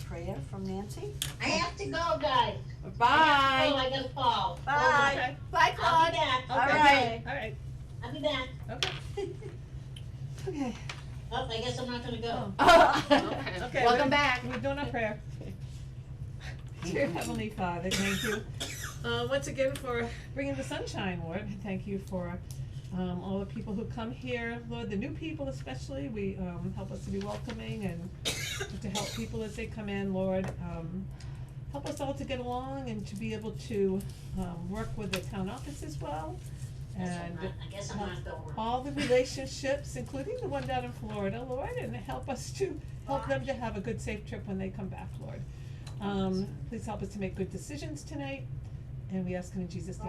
prayer from Nancy. I have to go, guys. Bye. I gotta fall. Bye. Okay. Bye, I'll Claude. be back. All Okay. right. All right, I'll be back. okay. Okay. Oh, I guess I'm not gonna go. Okay, Welcome back. We're doing our prayer. Dear Heavenly Father, thank you, once again for bringing the sunshine, Lord. Thank you for, all the people who come here, Lord, the new people especially. We, help us to be welcoming and to help people as they come in, Lord. Help us all to get along and to be able to, work with the town office as well. And I guess I'm not going. all the relationships, including the one down in Florida, Lord, and help us to, help them to have a good, safe trip when they come back, Lord. Please help us to make good decisions tonight, and we ask in Jesus' name,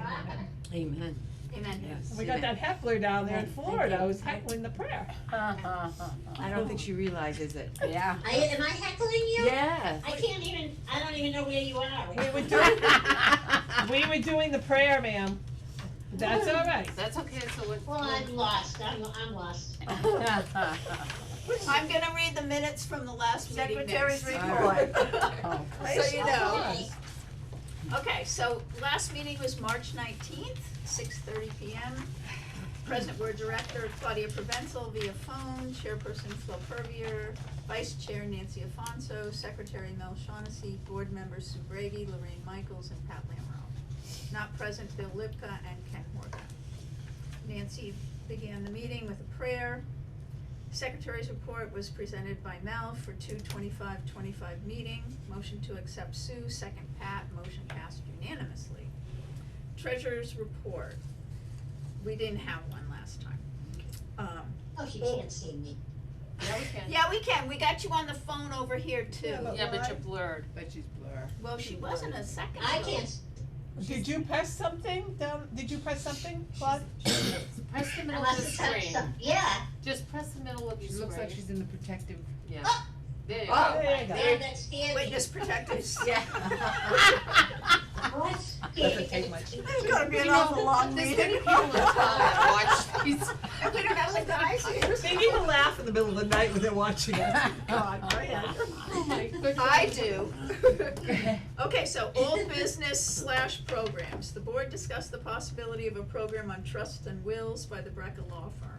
amen. Amen. Amen. Yes. And we got that heckler down there in Thank Florida, you. who's heckling the prayer. I don't think she realizes it. Yeah. Am I heckling you? Yeah. I don't even know where you are. We were doing the prayer, ma'am. That's all right. That's okay, so what? Well, I'm lost, I'm lost. I'm gonna read the minutes from the last meeting Secretary's next. report. So you know. Okay. Okay, so last meeting was March 19th, 6:30 PM. Present were Director Claudia Provenzel via phone, Chairperson Flo Purvier, Vice Chair Nancy Afonso, Secretary Mel Shaughnessy, Board Members Sue Brady, Lorraine Michaels, and Pat Lamro. Not present, Bill Lipka and Ken Horgan. Nancy began the meeting with a prayer. Secretary's report was presented by Mel for 2/25/25 meeting. Motion to accept Sue, second Pat, motion passed unanimously. Treasurer's report. We didn't have one last time. Oh, she can't see me. Yeah, we can. Yeah, we can, we got you on the phone over here too. Yeah, but you're blurred. But she's blurred. Well, she wasn't a second ago. I can't, Did you press something down, did you press something, Claude? Press the I middle of must the have touched screen. some, yeah. Just press the middle of your She screen. looks like she's in the protective. Yeah. Oh. There you Oh, go. there you go. There, that scared me. Witness protectors. Yeah. What scared Doesn't take much. It's gonna be an awful long There's meeting. many people in town that watch these. We don't have the guys here. They need to laugh in the middle of the night when they're watching us. God, right. Oh my goodness. I do. Okay, so old business / programs. The board discussed the possibility of a program on trusts and wills by the Brecka Law Firm.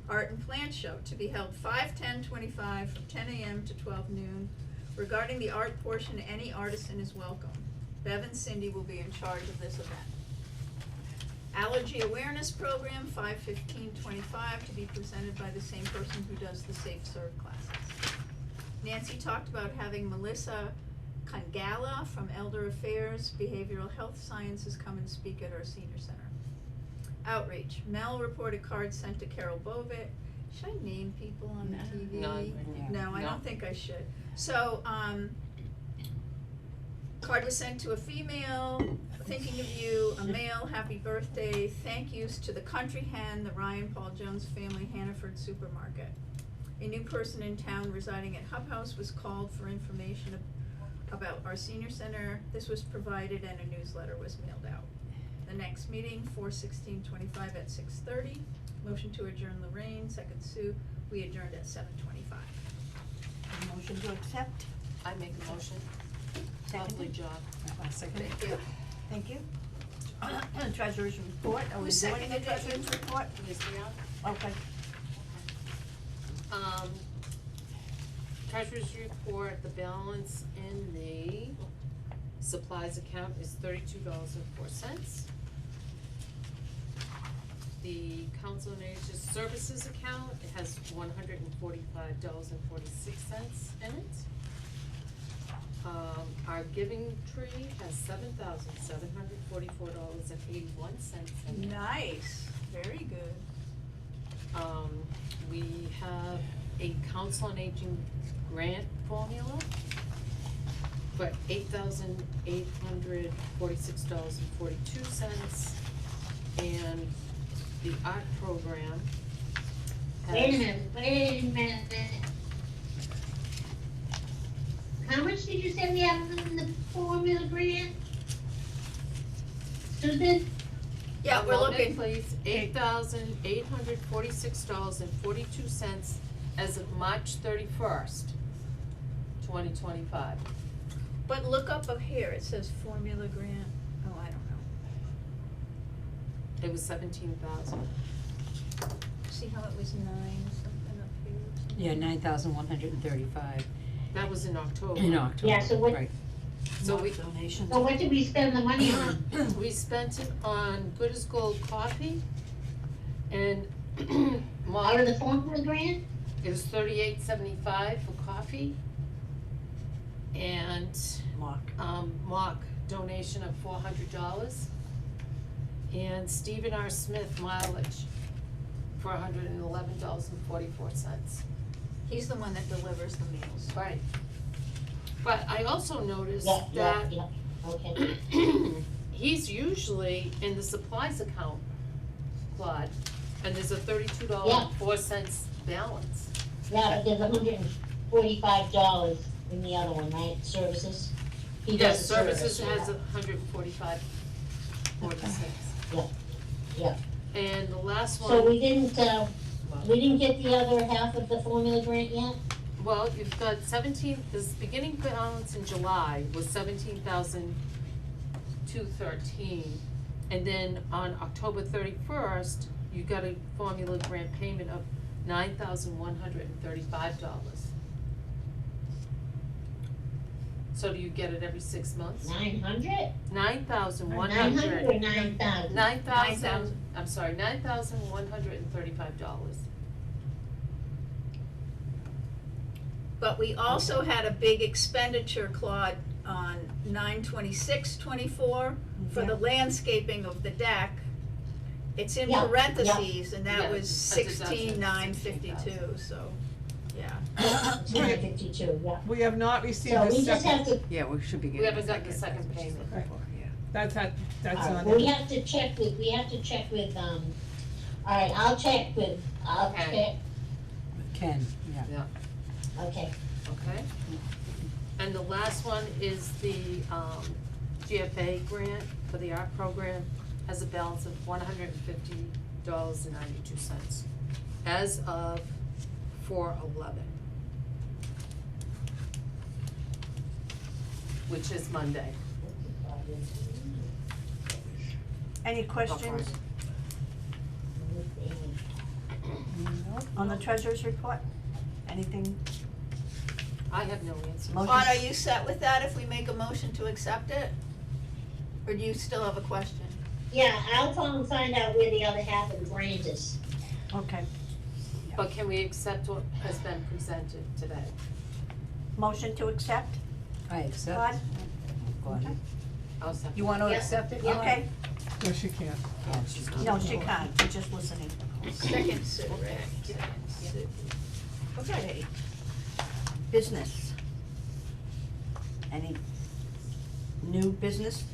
Art and Plant Show to be held 5/10/25 from 10 a.m. to 12 noon. Regarding the art portion, any artisan is welcome. Bev and Cindy will be in charge of this event. Allergy Awareness Program, 5/15/25, to be presented by the same person who does the Safe Serve classes. Nancy talked about having Melissa Kangala from Elder Affairs Behavioral Health Sciences come and speak at our senior center. Outreach, Mel reported cards sent to Carol Bovitt. Should I name people on the TV? No, I No. don't think I should. So, card was sent to a female, thinking of you, a male, happy birthday, thank yous to the Country Hen, the Ryan Paul Jones family, Hannaford Supermarket. A new person in town residing at Hub House was called for information about our senior center. This was provided and a newsletter was mailed out. The next meeting, 4/16/25 at 6:30. Motion to adjourn Lorraine, second Sue. We adjourned at 7:25. Motion to accept. I make a motion. Lovely job. Thank you. Thank you. Treasurer's report, are we Who doing the seconded it? treasurer's report? Yes, we are. Okay. Treasurer's report, the balance in the supplies account is $32.04. The Council on Aging Services account, it has $145.46 in it. Our giving tree has $7,744.81 in it. Nice, very good. We have a Council on Aging grant formula for $8,846.42, and the art program has. Wait a minute. How much did you say we have in the formula grant? Susan? Yeah, we're One moment, looking, please, $8,846.42 as of March 31st, 2025. But look up here, it says formula grant, oh, I don't know. It was 17,000. See how it was 9 something up here? Yeah, 9,135 That was in October. in October, Yeah, so what- right. So we, Donations. So what did we spend the money on? we spent it on Good as Gold coffee and Out of the formula grant? it was $38.75 for coffee. And mock donation of $400. And Stephen R. Smith mileage for $111.44. He's the one that delivers the meals. Right. But I also noticed Yeah, that yeah, yeah, okay. he's usually in the supplies account, Claude, and there's a Yeah. $32.04 balance. Yeah, but there's $145 in the other one, right, services? He does Yes, the services service, has $145.46. Yeah, yeah. And the last one. So we didn't get the other half of the formula grant yet? Well, you've got this beginning balance in July was 17,213. And then on October 31st, you got a formula grant payment of $9,135. So do you get it every 6 months? 900? 9,100. 900 or 9,000? 9,000, I'm sorry, $9,135. But we also had a big expenditure, Claude, on 9/26/24 for the landscaping of the deck. It's in Yeah, yeah. parentheses, and that Yeah, was a deduction of 16,952, so, yeah. 952, yeah. We have not received So the we just have second, to, Yeah, we should be We getting haven't gotten the second payment. Right. yeah. that's on we it. have to check with, alright, I'll check. Okay. Ken, yeah. Okay. Okay. And the last one is the GFA grant for the art program, has a balance of $150.92 as of 4/11, which is Monday. Any questions on the treasurer's report? Anything? I have no answer. Motion. Claude, are you set with that if we make a motion to accept it? Or do you still have a question? Yeah, I'll call and find out where the other half of the grant is. Okay. But can we accept what has been presented today? Motion to accept, I accept. Claude? Go ahead. I'll second. You wanna Yeah. accept it? Yeah. Okay, No, she can't. Yeah, she's good. no, she can't, we're just listening. Second, Sue, right? Second, Sue. Okay. Business. Any new business?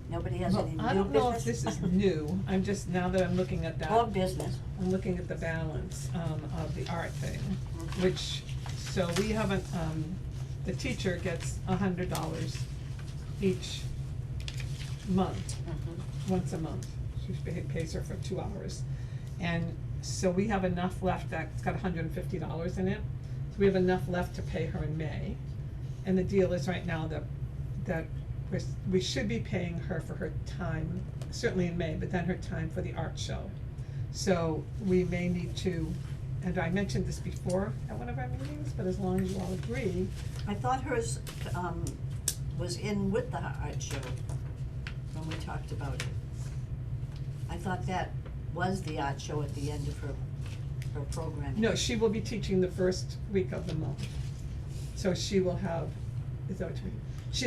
Nobody has Well, any new business? I don't know if this is new, I'm just, now that I'm looking at that. Or business, I'm looking at the balance, of the art thing, which, so we haven't, the teacher gets $100 each month, once a month. She pays her for 2 hours. And so we have enough left, that's got $150 in it, so we have enough left to pay her in May. And the deal is right now that we should be paying her for her time, certainly in May, but then her time for the art show. So we may need to, and I mentioned this before at one of our meetings, but as long as you all agree, I thought hers, was in with the art show when we talked about it. I thought that was the art show at the end of her programming. no, she will be teaching the first week of the month. So she will have, is that what you mean? She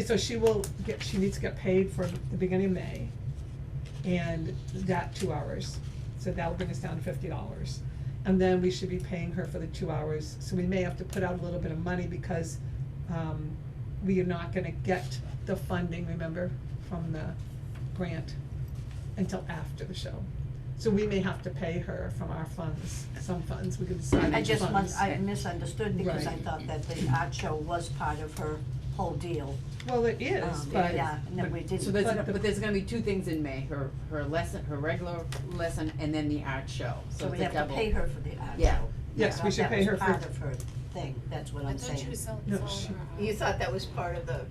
needs to get paid for the beginning of May, and that 2 hours, so that will bring us down to $50. And then we should be paying her for the 2 hours, so we may have to put out a little bit of money because, we are not gonna get the funding, remember, from the grant until after the show. So we may have to pay her from our funds, some funds, we could decide I which just funds. I misunderstood because I Right. thought that the art show was part of her whole deal. Well, it is, but. Yeah, and then we but- didn't. So but the- but there's gonna be 2 things in May, her lesson, her regular lesson, and then the art show, So so we it's a have double. to pay her for the art show. Yeah. Yes, we should pay her I for- thought that was part of her thing, that's what I I'm thought saying. she was selling No, her. You thought that was part of the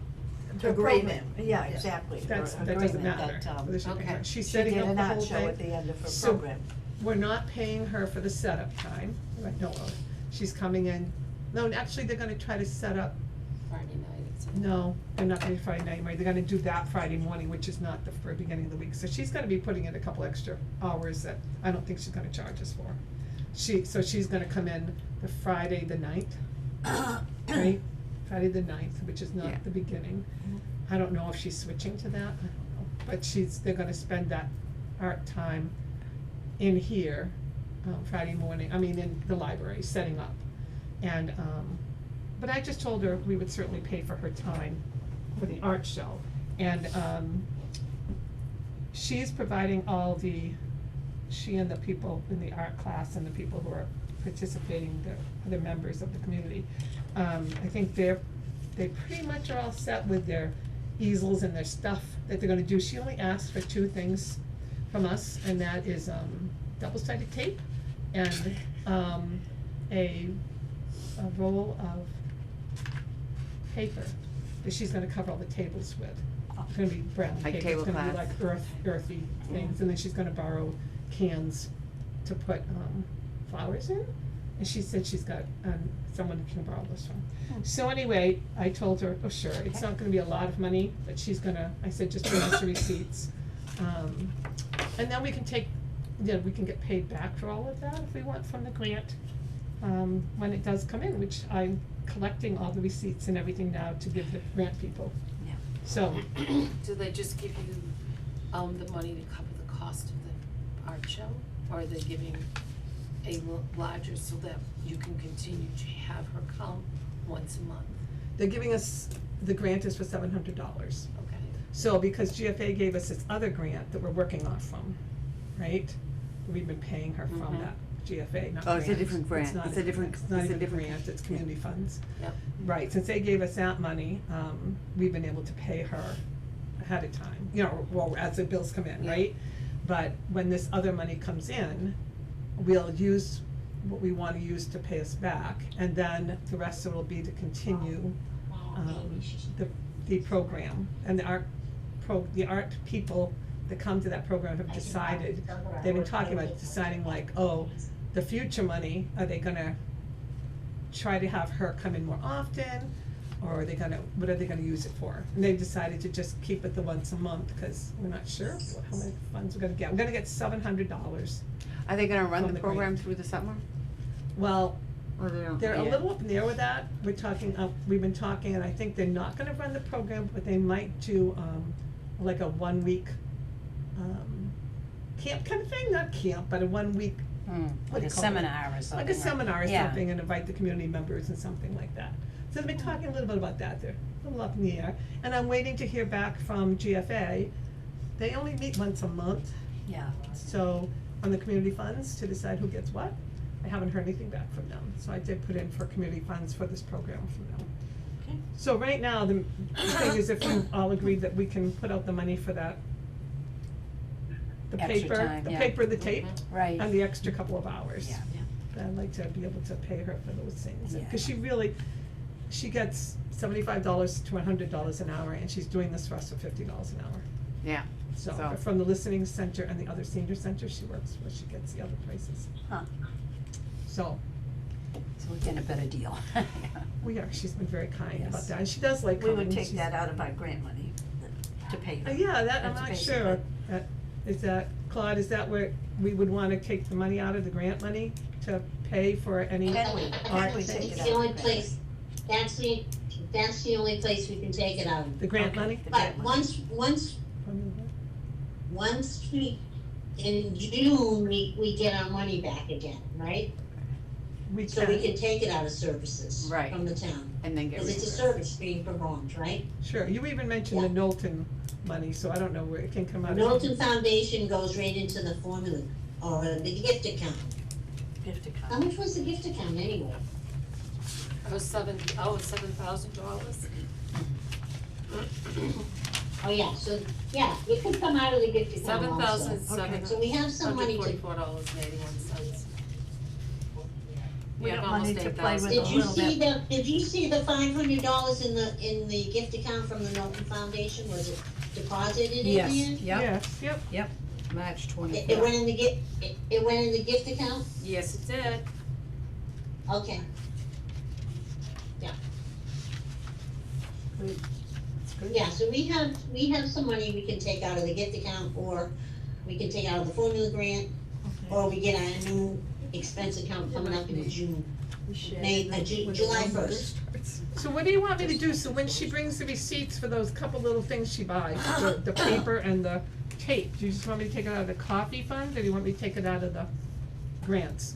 Her agreement? program. Yeah, exactly, her that doesn't agreement matter. that, whether she pays okay. her. She's she setting did up an the art whole show at thing. the end of her So- program. We're not paying her for the setup time, right, no, she's coming in, no, actually, they're gonna try to set up, Friday night, it's. no, they're not gonna do Friday night, right, they're gonna do that Friday morning, which is not the very beginning of the week, so she's gonna be putting in a couple extra hours that I don't think she's gonna charge us for. So she's gonna come in the Friday the 9th, right, Friday the 9th, which is Yeah. not the beginning. I don't know if she's switching to that, I don't know, but they're gonna spend that art time in here, Friday morning, in the library, setting up. And, but I just told her we would certainly pay for her time for the art show. And, she's providing she and the people in the art class and the people who are participating, the other members of the community, I think they pretty much are all set with their easels and their stuff that they're gonna do. She only asked for 2 things from us, and that is, double-sided tape and, a roll of paper that she's gonna cover all the tables with. It's gonna be brown Like paper, it's gonna be tablecloth. like earthy things, and then she's gonna borrow cans to put, flowers in. And she said she's got, someone who can borrow this from. So anyway, I told her, oh sure, it's not gonna be a lot of money, but I said just bring us the receipts. And then we can we can get paid back for all of that if we want from the grant, when it does come in, which I'm collecting all the receipts and everything now to give the grant people. Yeah. So, Do they just give you, the money to cover the cost of the art show? Or are they giving a larger so that you can continue to have her come once a month? they're giving us, the grant is for $700. Okay. So because GFA gave us this other grant that we're working off from, right? We've been paying her from Mhm. that GFA, not Oh, it's a grant. different grant. not It's a different- It's not it's a even a different- grant, it's community funds. Yep. Right, since they gave us that money, we've been able to pay her ahead of time, well, as the bills come in, Yeah. right? But when this other money comes in, we'll use what we wanna use to pay us back, and then the rest of it will be to continue, the program. And the art people that come to that program have decided, they've been talking about deciding like, the future money, are they gonna try to have her come in more often? Or are they what are they gonna use it for? And they've decided to just keep it the once a month, cause we're not sure how many funds we're gonna get. We're gonna get $700. Are they gonna run From the the program grant. through the summer? Well, Or they don't? they're a yet? little up in the air with that. We've been talking, and I think they're not gonna run the program, but they might do, like a 1-week, camp kind of thing, not camp, but a 1-week, what do Like you a call it? seminar or something. Like a seminar or Yeah. something, and invite the community members and something like that. So they've been talking a little bit about that, they're a little up in the air, and I'm waiting to hear back from GFA. They only meet once a month, Yeah. so, on the community funds to decide who gets what. I haven't heard anything back from them, so I did put in for community funds for this program from them. Okay. So right now, the thing is, if you all agreed that we can put out the money for that, the Extra paper, time, the yeah. paper, the tape, Right. and the extra couple of hours. Yeah. I'd like to be able to pay her for those things, Yeah. cause she gets $75 to $100 an hour, and she's doing this for us for $50 an hour. Yeah, So, So- from the listening center and the other senior center she works with, she gets the other places. Huh. So, So we're getting a better deal. she's been very kind about Yes. that, and she does like We coming. would take She's- that out of our grant money to pay her. Yeah, that, I'm That's not sure, basically- Claude, is that where we would wanna take the money out of the grant money to pay for any Can art we things? take It's it the out only of the grant? place, that's the only place we can take it out of. The grant Okay. money? The But grant money. once we, in June, we get our money back again, right? We So we can take it out of services Right. from the town, and then get cause it's a reimbursed. service being performed, right? Sure, you even mentioned the Yeah. Knowlton money, so I don't know where it can come out of. Knowlton Foundation goes right into the formula, or the gift account. Gift account. How much was the gift account anyway? $7,000? Oh, yeah, so, yeah, it could come out of the gift account also. $7,744.81. So we have some money to, $144.81. We have got money almost to play with 8,000. a Did you little see bit. did you see the $500 in the gift account from the Norton Foundation? Was it deposited in there? Yes, yep, Yes, March It 24th. went in the it went in the gift account? Yes, it did. Okay. It's good. Yeah, so we have some money we can take out of the gift account, or we can take out of the formula grant, or we get a new expense account coming up in June, July 1st. So what do you want me to do? So when she brings the receipts for those couple little things she buys, the paper and the tape, do you just want me to take it out of the coffee fund, or do you want me to take it out of the grants?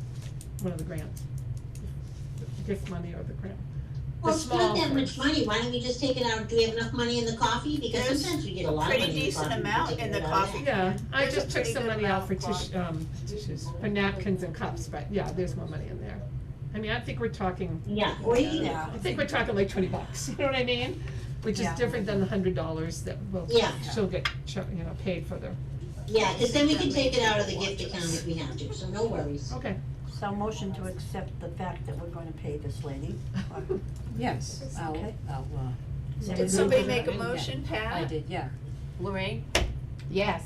One of the grants? The gift money or the grant? The Well, it's small not that things. much money, why don't we just take it out, do we have enough money in the coffee? Because There's sometimes we get a lot of money in the pretty coffee. decent we can amount take in it the out of coffee. that. Yeah, I There's a just took pretty some good money out for amount, tissues, for napkins and cups, but yeah, there's more money in there. I mean, I think we're talking, Yeah, or you, Yeah. I think we're talking like $20, you know what I mean? Which is Yeah. different than the $100 that will, Yeah. she'll get, paid for the, yeah, cause then we can take it out of the gift account if we have to, so no worries. okay. So motion to accept the fact that we're gonna pay this lady. Yes, Okay. I'll, Did somebody make a motion, Pat? I did, yeah. Lorraine, Yes,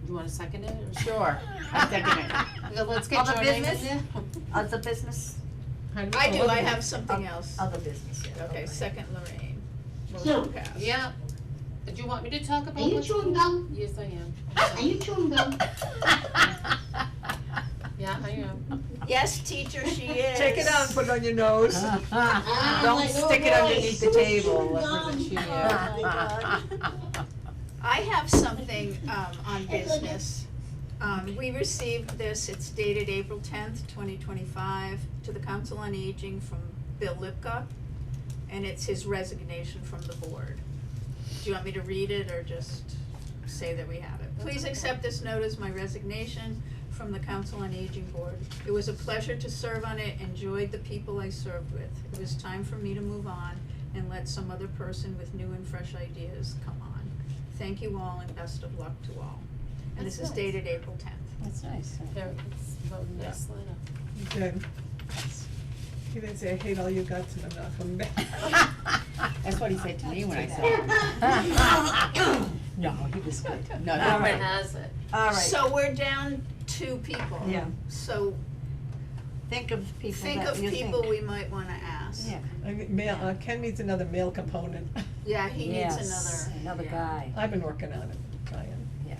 you wanna second it or? sure, I second it. Well, let's get Other your name in business? there. Other business, How I do, oh, I have something else. other business, yeah. Okay, second Lorraine. So- Motion passed. Yeah. Do you want me to talk about Are you what's- chewing gum? Yes, I am. Are you chewing gum? Yeah, I am. Yes, teacher, she is. Take it out and put it on your nose. Ah, Don't my stick it little underneath boy, the table, chewing Representative gum. Sheehan. Oh, my God. I have something, on business. We received this, it's dated April 10th, 2025, to the Council on Aging from Bill Lipka, and it's his resignation from the board. Do you want me to read it or just say that we have it? Please accept this note as my resignation from the Council on Aging Board. It was a pleasure to serve on it, enjoyed the people I served with. It was time for me to move on and let some other person with new and fresh ideas come on. Thank you all and best of luck to all. And this That's is nice. dated April 10th. That's nice. Very, it's a nice letter. Good. He didn't say, I hate all you guts and I'm not coming back. That's what he said to me when I saw him. No, he was good. No, All no, right. Everyone has it. All right, So we're down 2 people. Yeah. So think of people think that of you people think. we might wanna ask. Yeah, I mean, Ken needs another male component. Yeah, he needs yes, another. another yeah. guy, I've been working on it, trying, yeah.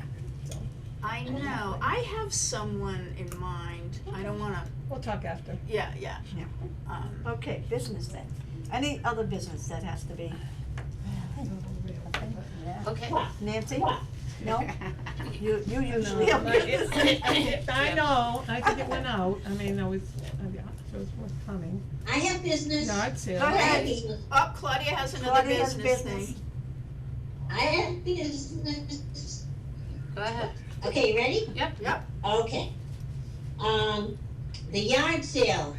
so, I know, I have someone in mind, I don't wanna, we'll talk after. yeah. Yeah. Um, okay, business then. Any other business that has to be, Yeah. Okay. Nancy? What? No? You usually No, have but business. I know, I think it went out, I mean, I was, yeah, so it's forthcoming. I have business. Yard sale. Go I ahead. have business. Oh, Claudia has another Claudia has business business. thing. I have business. Go ahead. Okay, you ready? Yep, Okay. The yard sale,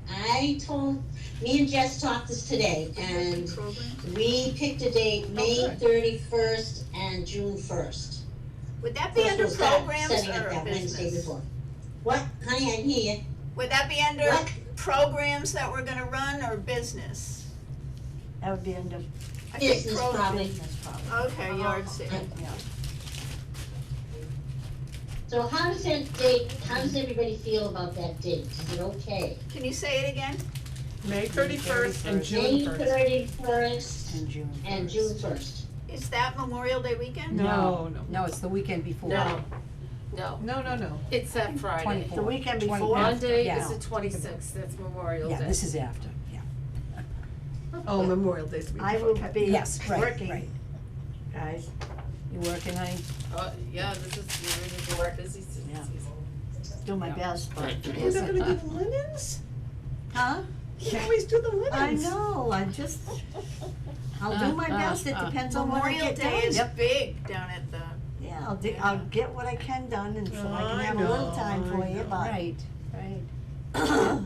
I told, me and Jess talked this today, and program. we picked a date, May good. 31st and June 1st. Would that be First under we'll start programs setting up or that Wednesday business? before. What, honey, I hear you. Would that be under What? programs that we're gonna run or business? That would be under I think Business pro- probably. business probably. Okay, yard sale. Yeah. So how does that date, how does everybody feel about that date? Is it okay? Can you say it again? May 31st and May June 1st. 31st And June and 1st. June 1st. Is that Memorial Day weekend? No, no, No, it's the weekend before. No, no, no. it's that Friday. 24. The weekend 20 before? Monday Yeah. is the 26th, that's Memorial Day. Yeah, this is after, yeah. Oh, Memorial Day's the week I before. will Okay. be Yes, right, working, right. guys. You working, honey? Yeah, this is, you're really busy season. Yeah. Do my Yeah. best, but. You're not gonna do the linens? Huh? You always do the I linens. know, I'll do my best, it depends on what I Memorial get Day done. is big down at the, Yeah, I'll get what I can done and so I can have a little time for you, but. Right, right.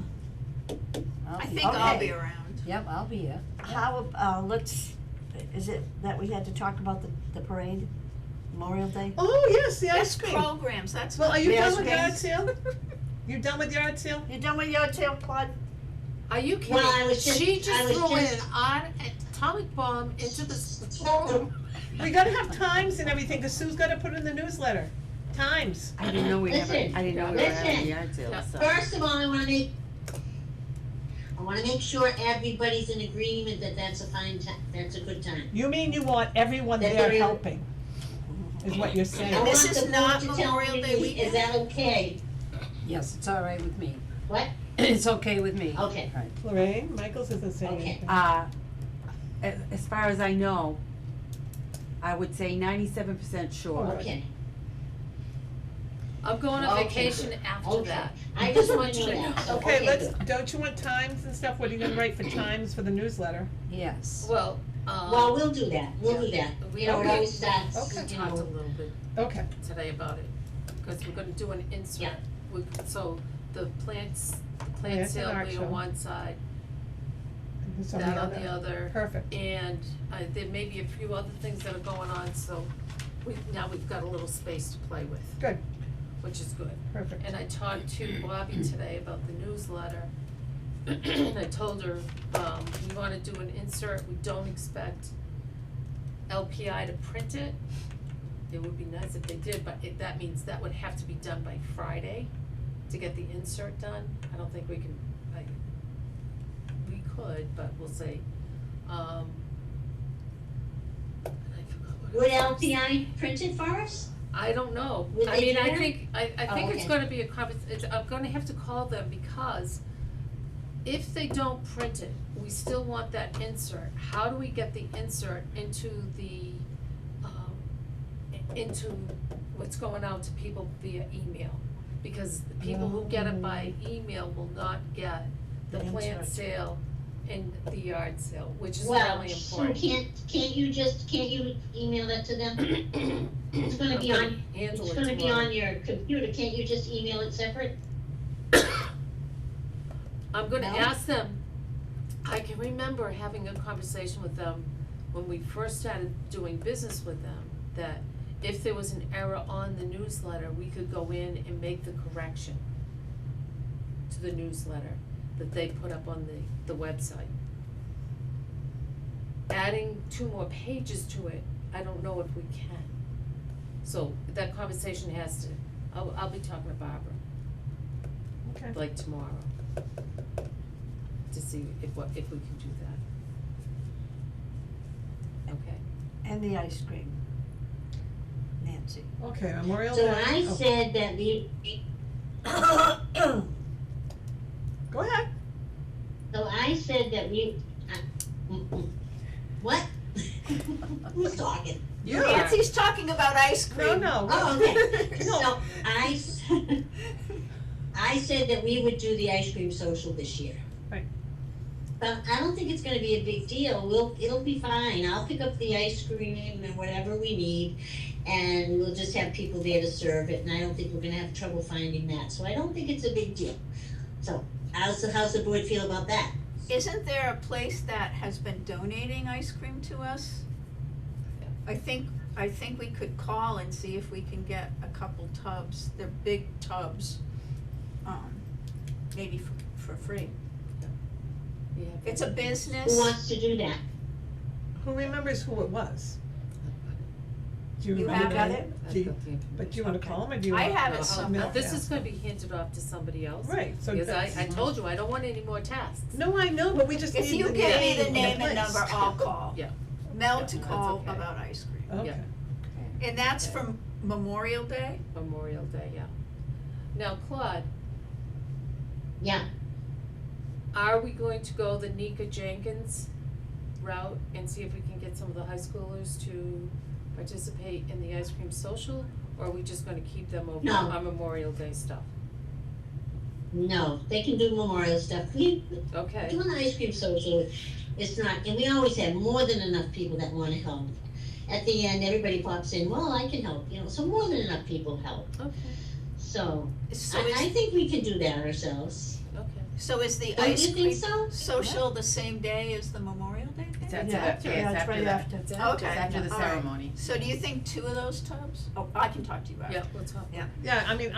I think I'll be Okay. around. Yep, I'll be here. How, is it that we had to talk about the parade, Memorial Day? Oh, yes, the ice That's cream. programs, that's Well, what, are you The done ice with cream? yard sale? You done with your art sale? You done with your tail, Claude? Are you kidding? Well, I was just- She I just was threw just- an atomic bomb into the We gotta have times and everything, cause Sue's gotta put it in the newsletter. Times. I didn't know we never, I Listen, didn't know we were having listen. the yard sale, Yeah. so. First of all, I wanna make sure everybody's in agreement that that's a fine time, that's a good time. You mean you want everyone That there there is- helping, is what you're I saying. And this want is the not board to tell Memorial me, Day weekend? is that okay? Yes, it's all right with me. What? It's okay with me. Okay, Lorraine, Michaels isn't saying Okay. anything. As far as I know, I would say 97% sure. okay, I'm going on Okay. vacation after okay. that. I just want want to you know to that, so, Okay, let's, good. don't you want times and stuff? What are you gonna write for times for the newsletter? Yes. Well, Well, we'll do that, we'll do that. We You know, it Okay. always starts, Okay. you talked a know, little bit Okay, today about it, because we're gonna do an insert. Yeah. So the Plants plant and sale will art be show. on one side, Who's that on the other. Perfect. And there may be a few other things that are going on, so now we've got a little space to play with. Good. Which is good. Perfect. And I talked to Bobby today about the newsletter. And I told her, we wanna do an insert, we don't expect LPI to print it. It would be nice if they did, but that means that would have to be done by Friday to get the insert done. I don't think we can, we could, but we'll see. And I forgot what would it was. LPI print it for us? I don't know. Would I they mean, do I that? think, I think it's okay. gonna be I'm gonna have to call them because if they don't print it, we still want that insert. How do we get the insert into into what's going out to people via email? Because the people who get it by email will not get the The plant insert. sale and the yard sale, which is Well, really so important. can't you email that to them? It's gonna be I'm on, handle it's it gonna be tomorrow. on your computer, can't you just email it separate? I'm gonna No? ask them, I can remember having a conversation with them when we first started doing business with them, that if there was an error on the newsletter, we could go in and make the correction to the newsletter that they put up on the website. Adding 2 more pages to it, I don't know if we can. So that conversation has to, I'll be talking to Barbara, Okay. like tomorrow, to see if we can do that. Okay. And the ice cream. Nancy. Okay, Memorial So Day. I Oh, said that we, Go ahead. so I said that we, what? Who's talking? You Nancy's talking about ice cream. No. Oh, okay, No. so I said that we would do the ice cream social this year. Right. But I don't think it's gonna be a big deal, it'll be fine, I'll pick up the ice cream and whatever we need, and we'll just have people there to serve it, and I don't think we're gonna have trouble finding that, so I don't think it's a big deal. So, how's the board feel about that? Isn't there a place that has been donating ice cream to us? I think we could call and see if we can get a couple tubs, they're big tubs, maybe for free. Yeah. It's a business. Who wants to do that? Who remembers who it was? Do you You remember? have that? it? Do you- But do you wanna Okay. call him or do you I want? have it No, somewhere. This yeah. is gonna be handed off to somebody else. Right, so Because that's. I told you, I don't want any more tasks. No, I know, but we just need If the you name give me the and name and place. number, I'll call. Yeah. Mel Yeah, to that's call okay. about ice cream. Okay. Yeah. And that's from Memorial Day? Memorial Day, yeah. Now, Claude, Yeah, are we going to go the Nika Jenkins route and see if we can get some of the high schoolers to participate in the ice cream social? Or are we just gonna keep them over No. on Memorial Day stuff? no, they can do memorial stuff, Okay, doing the ice cream social, it's not, and we always have more than enough people that wanna help. At the end, everybody pops in, well, I can help, so more than enough people help, okay, so, So I is, think we can do that ourselves. okay. so is the Don't ice you cream think so? social the same day as the Memorial Day thing? That's Yeah, after, yeah, it's it's after right the, after. it's after, Okay. it's after the All right. ceremony. So do you think 2 of those tubs? Oh, I can talk to you about it. Yeah, we'll talk. Yeah, I mean,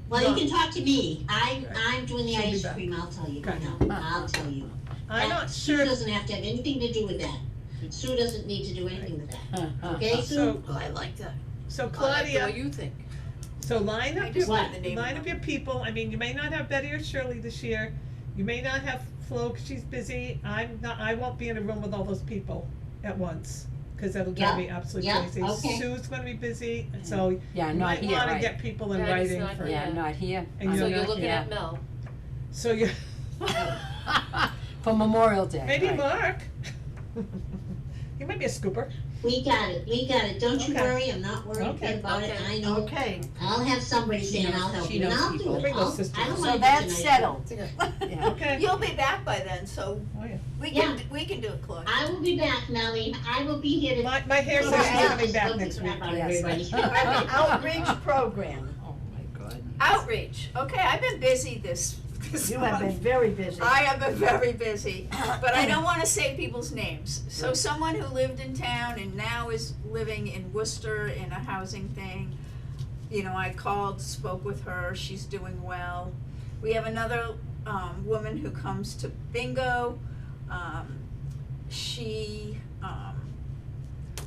Well, No. you can talk to me, I'm doing the She'll be ice back. cream, I'll tell you, Okay. no, I'll tell you. I'm That- not Sue sure, doesn't have to have anything to do with that, Sue doesn't need to do anything with that, okay, Sue? so, Well, I like that. so I like the Claudia, way you think. so line I up just your, like the name line of up them. your people, I mean, you may not have Betty or Shirley this year, you may not have Flo, 'cause she's busy, I won't be in a room with all those people at once, cause that'll drive me absolutely yeah, crazy. okay. Sue's gonna be busy, and so Yeah, you not might here, wanna right. get people in Betty's writing not for, Yeah, I'm not here. And I'm So you're you're not looking here. at Mel. so you, For Memorial Day, maybe right. Mark. He might be a scooper. We got it, don't you Okay. worry, I'm not worried Okay. about it, Okay. I know, Okay, I'll have somebody She saying knows- I'll help she you, and knows I'll do people. it, Bring those I sisters. don't so mind that's doing it. settled. Yeah. Okay. You'll be back by then, so Oh, yeah. we can do it, Claudia. I will be back, Melly, I will be here to. My hair says she's coming back next week. Yes. Outreach program, Oh, my God. Outreach, okay, I've been busy this you have been month. very busy. I have been very busy, but I don't wanna say people's names. So someone who lived in town and now is living in Worcester in a housing thing, you know, I called, spoke with her, she's doing well. We have another, woman who comes to bingo,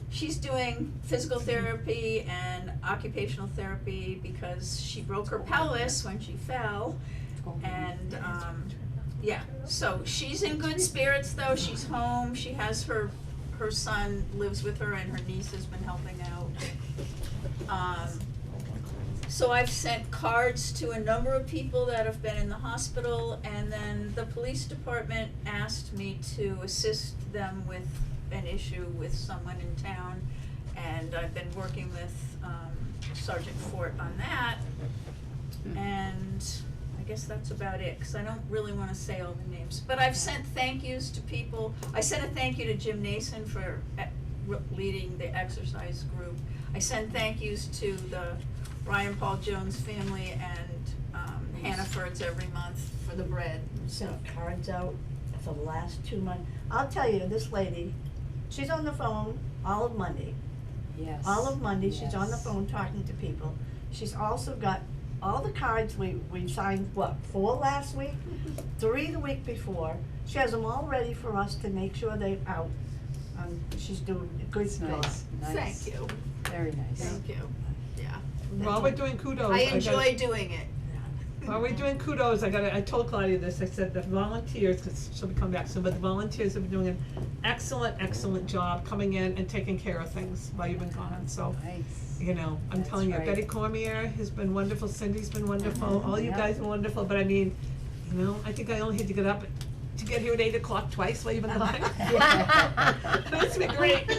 she's doing physical therapy and occupational therapy because she broke her pelvis when she fell. And, yeah, so she's in good spirits though, she's home, she has her son lives with her and her niece has been helping out. So I've sent cards to a number of people that have been in the hospital, and then the police department asked me to assist them with an issue with someone in town, and I've been working with, Sergeant Fort on that. And I guess that's about it, 'cause I don't really wanna say all the names, but I've sent thank yous to people. I sent a thank you to Jim Nason for leading the exercise group. I sent thank yous to the Ryan Paul Jones family and Hannaford's every month for the bread, so. Sent cards out for the last 2 months. I'll tell you, this lady, she's on the phone all of Monday. Yes. All of Monday, she's on the Yes. phone talking to people. She's also got all the cards we signed, what, 4 last week? 3 the week before. She has them all ready for us to make sure they're out. She's doing a good It's job. nice, nice. Thank you, Very nice. thank you, yeah. While we're doing kudos, I gotta- enjoy doing it. While we're doing kudos, I told Claudia this, I said the volunteers, cause she'll be coming back soon, but the volunteers have been doing an excellent job coming in and taking care of things while you've been gone, so, Nice. you know, I'm That's telling you, right. Betty Cormier has been wonderful, Cindy's been wonderful, all you yeah. guys are wonderful, but I mean, you know, I think I only had to get up to get here at 8 o'clock twice while you've been gone. It's been great.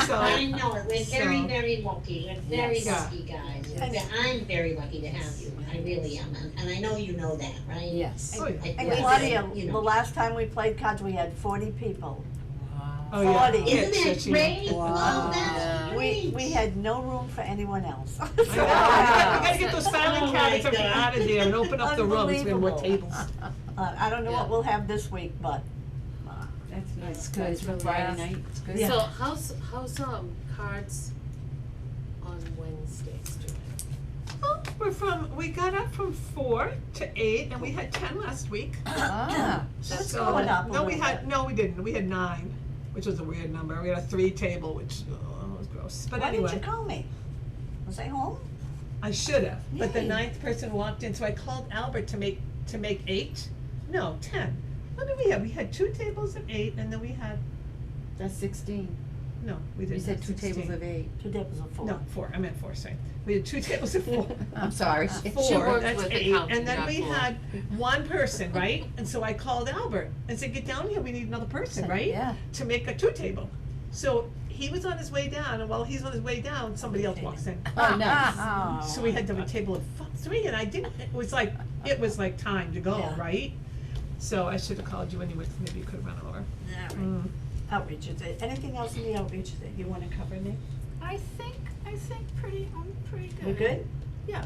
So, I know it, we're very, so- very lucky, we're very Yes. lucky guys, I'm very lucky to have you, I really am, and I know you know that, right? Yes. Oh, yeah. And Yes. Claudia, You know. the last time we played cards, we had 40 people. Oh, yeah. 40. Isn't Yeah, that she- great? Wow. Well, that's Yeah. great. We had no room for anyone else. I know, we gotta get those filing Oh, cabinets my God. out of there and open up the rooms, we have more tables. I don't know what Yeah. we'll have this week, but, That's nice. That's Good. really Friday nice. night, it's good. Yeah. So how's cards on Wednesdays doing? We got up from 4 to 8, and we had 10 last week. Ah, That's So- going up a No, we little had, bit. no, we didn't, we had 9, which was a weird number, we had a 3 table, which, was gross, but why didn't you anyway, call me? Was I home? I should have, but the Yay. 9th person walked in, so I called Albert to make 8, no, 10. What did we have? We had 2 tables of 8, and then we had, that's 16. no, we You didn't said have 2 tables 16. of 8. 2 tables of 4. No, 4, I meant 4, sorry. We had 2 tables of 4. I'm sorry. She 4, works that's with 8, accounting, and then not we 4. had 1 person, right? And so I called Albert and said, get down here, we need another person, right? Yeah. To make a 2 table. So he was on his way down, and while he's on his way down, somebody else walks in. Oh, nice. So we had to have a table of 3, and it was like time to go, Yeah. right? So I should have called you anyway, maybe you could have run over. All right. Mm. Outreach, is there anything else in the outreach that you wanna cover, Nick? I think I'm pretty good. We're good? Yeah.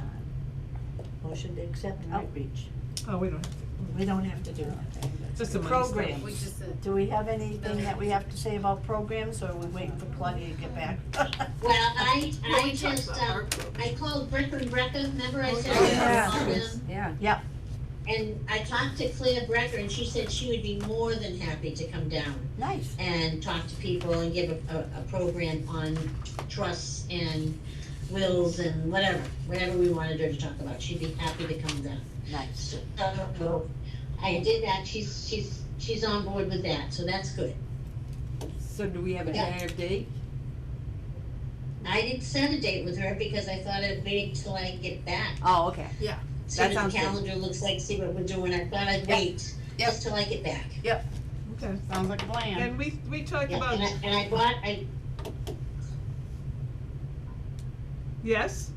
Motion to accept All right. outreach. Oh, we don't have to. We don't have to do that. Just a money Program. stuff. We just said, Do we have anything that we have to say about programs, or are we waiting for Claudia to get back? Well, I we talked just, about our program. I called Brecca and Brecca, remember I said Oh, I yeah. called them? Yeah. And I talked to Claire Brecker, and she said she would be more than happy to come down Nice. and talk to people and give a program on trusts and wills and whatever we wanted her to talk about, she'd be happy to come down. Nice. So, I did that, she's on board with that, so that's good. So do we have a tentative date? I didn't set a date with her because I thought I'd wait till I get back. Oh, okay. See That what sounds the good. calendar looks like, see what we're doing, I thought I'd wait Yep. just till I get back. Okay. Sounds like a plan. And we talked Yeah, about, and I bought, yes?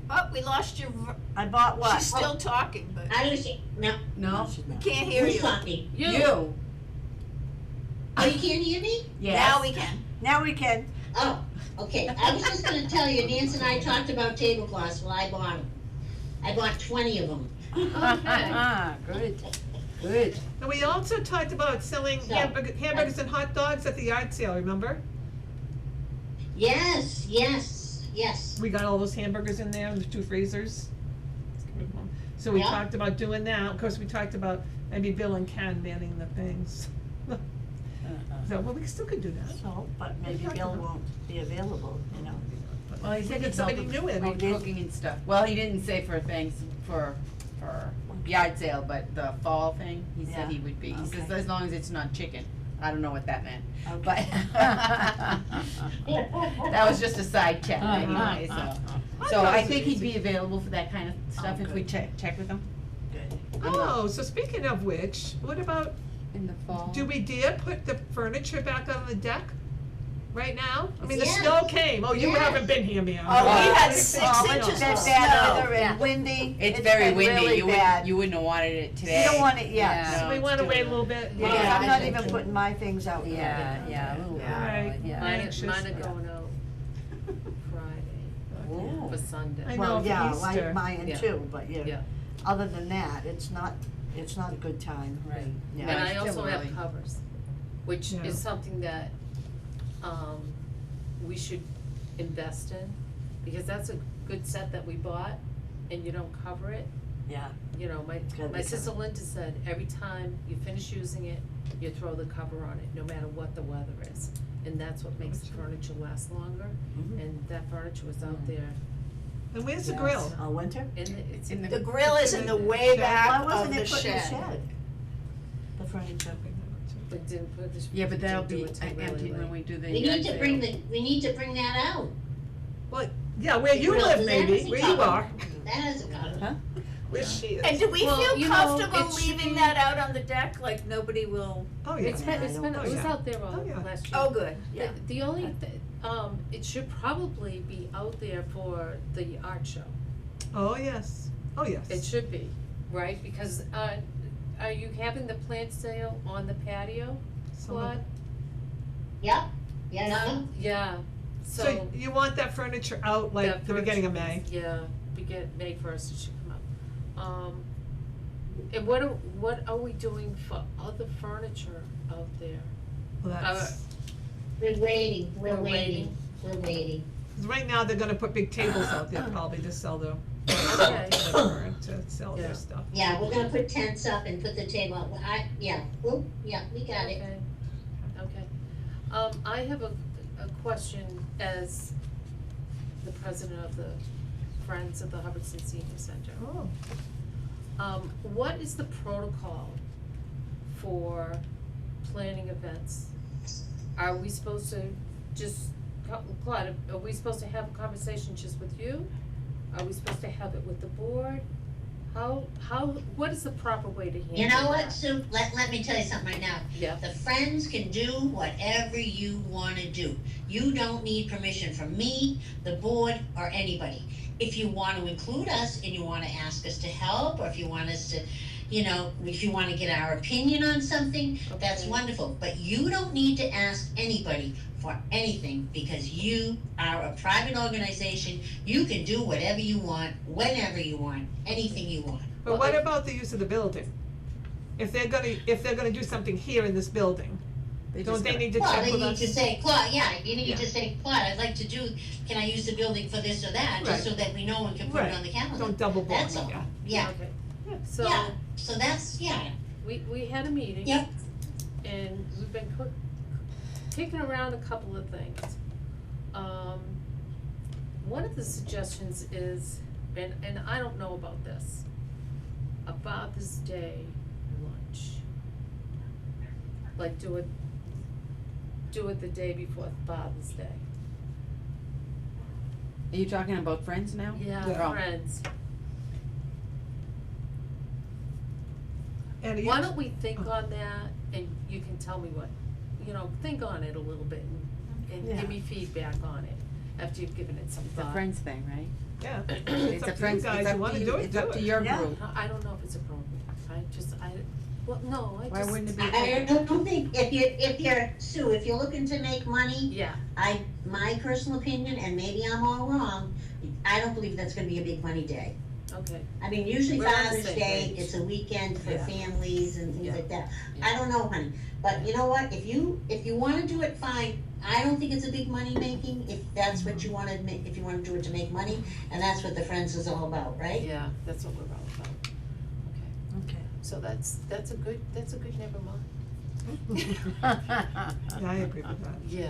Oh, we lost your, I bought what? she's still talking, but I was, no, No? she's not. can't hear who's you. talking? You. Oh, you can't hear me? Now we can. Now we can. Oh, okay, I was just gonna tell you, Nancy and I talked about tablecloths, well, I bought them. I bought 20 of them. Good, good. And we also talked about selling So, hamburgers and hot dogs at the yard sale, remember? Yes, yes, yes. We got all those hamburgers in there in the 2 freezers. So we Yeah. talked about doing that, of course, we talked about maybe Bill and Ken manning the things. So, well, we still could do that. So, but maybe Bill won't be available, you know. Well, he We said get he'd somebody help new in. with cooking and stuff. Well, he didn't say for things, for yard sale, but the fall thing, he Yeah. said he would be. He says Okay. as long as it's not chicken. I don't know what that meant, Okay. but that was just a side check anyway, so. So I think he'd be available for that kind of stuff if we good. check with him. Good. Oh, so speaking of which, what about, In the fall. do we dare put the furniture back on the deck right now? I mean, the Yes. snow came, oh, you Yes. haven't been here, man. Oh, we had It's 6 been inches snow. of bad weather and windy. It's very been windy, really you bad. wouldn't have wanted it today. You don't want it yet. Yeah. So we No, wanna it's wait a too- little bit. Yeah, Yeah, I'm I not think even so. putting my things out yet. Yeah, a little Right. early, yeah. mine Anxious. are going out Friday Ooh. for Sunday. I know, Well, for yeah, Easter. like mine Yeah. too, but Yeah. yeah, other than that, it's not a good time. Right. Yeah. And I it's also still have early. covers, which Yeah. is something that, we should invest in, because that's a good set that we bought, and you don't cover it. Yeah. You know, gotta my be sister Linda said, every time you finish using it, you throw the cover on it, no matter what the weather is. And that's what makes the furniture last longer, Mhm. and that furniture was out there, And where's the Yes. grill? Winter? it's In The grill is in the way Shed. back Why of wasn't the it put in the shed. shed? The furniture. but didn't put this. Yeah, but that'll didn't do be it till really empty when late. we do the We yard need to sale. we need to bring that out. Yeah, where you Grill, live that maybe, is a where you cover. are, That has a cover. where she is. And do we Well, feel you know, comfortable it should leaving be- that out on the deck, like nobody will? Oh, yeah. It's been, Yeah, I it's don't been, think it was so. out there all Oh, yeah. last year. Oh, good, yeah. The only, it should probably be out there for the art show. Oh, yes, oh, yes. It should be, right? Because, are you having the plant sale on the patio, Some of- Claude? Yep, yeah, Yeah, So so. you want that furniture out like that the beginning of furniture May? is- Yeah, May first it should come out. And what are we doing for other furniture out there? Well, that's, we're waiting, We're waiting. we're waiting. 'cause right now, they're gonna put big tables out there probably to sell their, Okay. to sell Yeah. their stuff. Yeah, we're gonna put tents up and put the table up, we got it. Okay, okay. I have a question as the president of the Friends of the Hubbardston Senior Center. Oh, What is the protocol for planning events? Are we supposed to just, Claude, are we supposed to have a conversation just with you? Are we supposed to have it with the board? What is the proper way to handle that? You know what, Sue, let me tell you something right now. Yeah. The Friends can do whatever you wanna do. You don't need permission from me, the board, or anybody. If you wanna include us and you wanna ask us to help, or if you want us to, if you wanna get our opinion on something, that's Okay. wonderful. But you don't need to ask anybody for anything, because you are a private organization. You can do whatever you want, whenever you want, anything you want. but what about the use of the building? if they're gonna do something here in this building, don't they need to Well, check they with need us? to say, Claude, yeah, you need Yeah. to say, Claude, I'd like to do, can I use the building for this or that, just Right. so that we know and can put Right. it on the calendar. Don't double book, That's all, yeah. yeah, Okay, so yeah, so that's, yeah, we had a meeting. Yep. And we've been kicking around a couple of things. One of the suggestions is, and I don't know about this, a Father's Day lunch. Like do it the day before Father's Day. Are you talking about friends now? Yeah, friends. And Why don't we think on that, and you can tell me what, think on it a little bit and Yeah. give me feedback on it after you've given it some It's a thought. friends thing, right? Yeah, It's it's a up to you friends, guys, it's you up wanna to you, do it, it's do up to it. your Yeah. group. I don't know if it's appropriate, no, I Why just, wouldn't it be? I don't think, if you're, Sue, if you're looking to make money, yeah, my personal opinion, and maybe I'm all wrong, I don't believe that's gonna be a big money day. okay, I mean, usually We're on the Father's same Day, page. it's a weekend for Yeah. families and things Yeah. like that. Yeah. I don't know, honey, but you know what, if you wanna do it, fine. I don't think it's a big money making, if that's what you wanna make, if you wanna do it to make money, and that's what the Friends is all about, right? yeah, that's what we're all about. Okay, Okay. so that's a good never mind. Yeah, I agree with that. Yeah,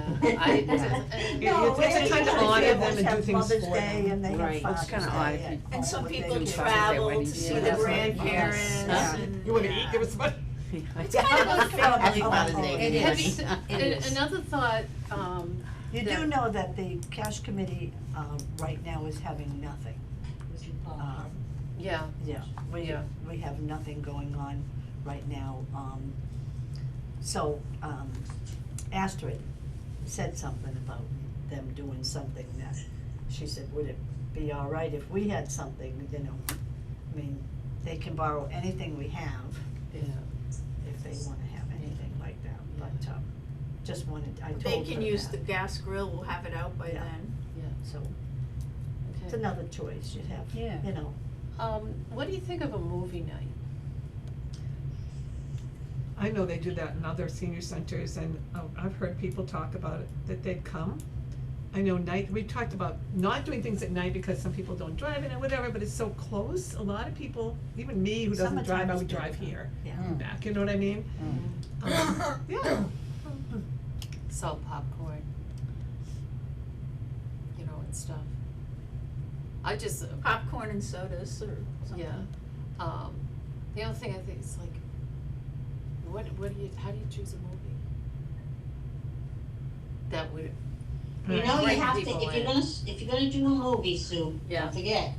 No, It's but kind of anyway, odd of them Families to do have things Mother's for Day them. and they have Right. It's Father's kinda Day odd if and you- And some what they people do. travel to weddings. see Yeah. the Yes. grandparents Yes. and. You wanna yeah. eat, give us money. It's kind of a family Happy Father's Day. holiday. It Have is. you, It is. another thought, You do know that the cash committee, right now is having nothing. yeah, Yeah, Yeah. we have nothing going on right now, so, Astrid said something about them doing something that, she said, would it be all right if we had something, I mean, they can borrow anything we have yeah, if they wanna have anything like that, but, just wanted, I told her They can use that. the gas grill, we'll have it out by Yeah. then. So, it's okay. another choice you have, you know. What do you think of a movie night? I know they do that in other senior centers, and I've heard people talk about it, that they'd come. I know we talked about not doing things at night because some people don't drive and whatever, but it's so close, a lot of people, even me who doesn't drive, I Summertime is would drive different. here Yeah. and back, you know what I mean? Yeah, Salt popcorn, and stuff. I just, Popcorn and sodas or something. yeah, the other thing I think is like, how do you choose a movie? That would, You know, you Bring have to, people if you're in. gonna do a movie, Sue, Yeah. don't forget,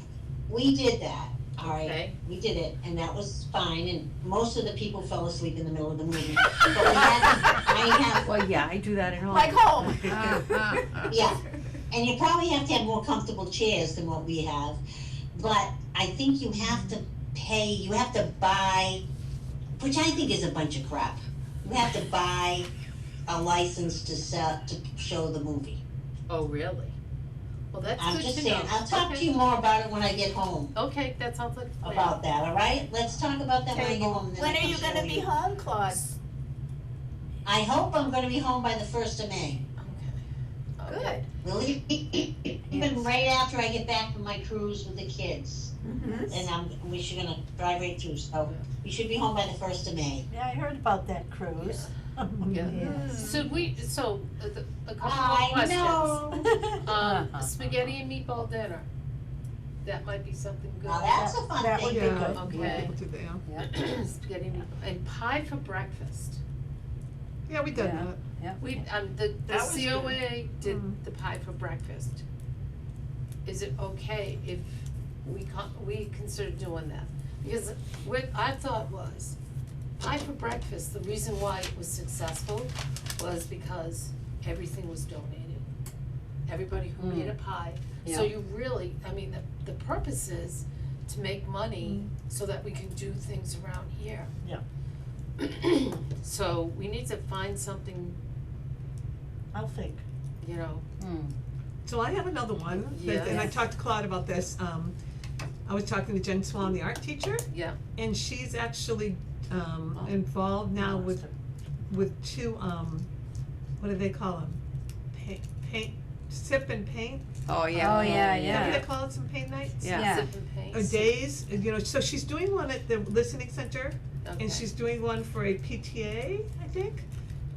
we did that, alright? Okay. We did it, and that was fine, and most of the people fell asleep in the middle of the movie. But we had, Well, yeah, I do that at home. Like home. yeah, and you probably have to have more comfortable chairs than what we have, but I think you have to buy, which I think is a bunch of crap. You have to buy a license to show the movie. oh, really? Well, that's I'm good just to know. saying, I'll talk to Okay. you more about it when I get home, Okay, that sounds like a plan. about that, alright? Let's talk about that when I get home, and then When I are can you gonna show be you. home, Claude? I hope I'm gonna be home by the 1st of May. Okay. Good. We'll even right after I get back from my cruise with the kids. Mm-hmm. And we should gonna drive right through, so we should be home by the 1st of May. Yeah, I heard about that cruise. Yeah. Yes. A couple more questions. know. Spaghetti and meatball dinner. That might be something good. Now that's a fun That would thing. be yeah, good. Okay. people do that, yeah. Spaghetti and meatball, and pie for breakfast. Yeah, we done Yeah. that. We, the That was COA did Mm. the pie for breakfast. Is it okay if we consider doing that? Because what I thought was, pie for breakfast, the reason why it was successful was because everything was donated. Everybody who made a pie, so Yeah. you really, I mean, the purpose is to make money so that we can do things around here. Yeah. So we need to find something, I'll think. So I have another one, Yeah. and I talked to Claude about this, I was talking to Jen Swan, the art teacher, yeah, and she's actually, involved now Lost with two, what do they call them? Paint, sip and paint? Oh, yeah. Oh, yeah, What yeah. do they call it, some paint nights? Yeah. Sip and paint. Or days, so she's doing one at the listening center, Okay. and she's doing one for a PTA, I think.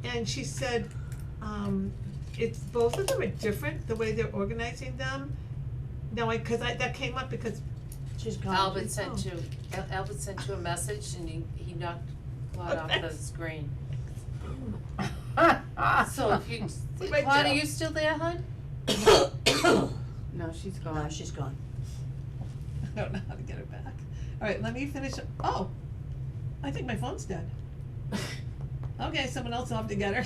And she said, it's, both of them are different, the way they're organizing them. Now, that came up because, She's gone. Albert sent you, Albert sent you a message and he knocked Claude off the screen. So if you, Right Claude, now. are you still there, hon? No, she's gone. No, she's gone. I don't know how to get her back. Alright, let me finish, I think my phone's dead. Okay, someone else will have to get her.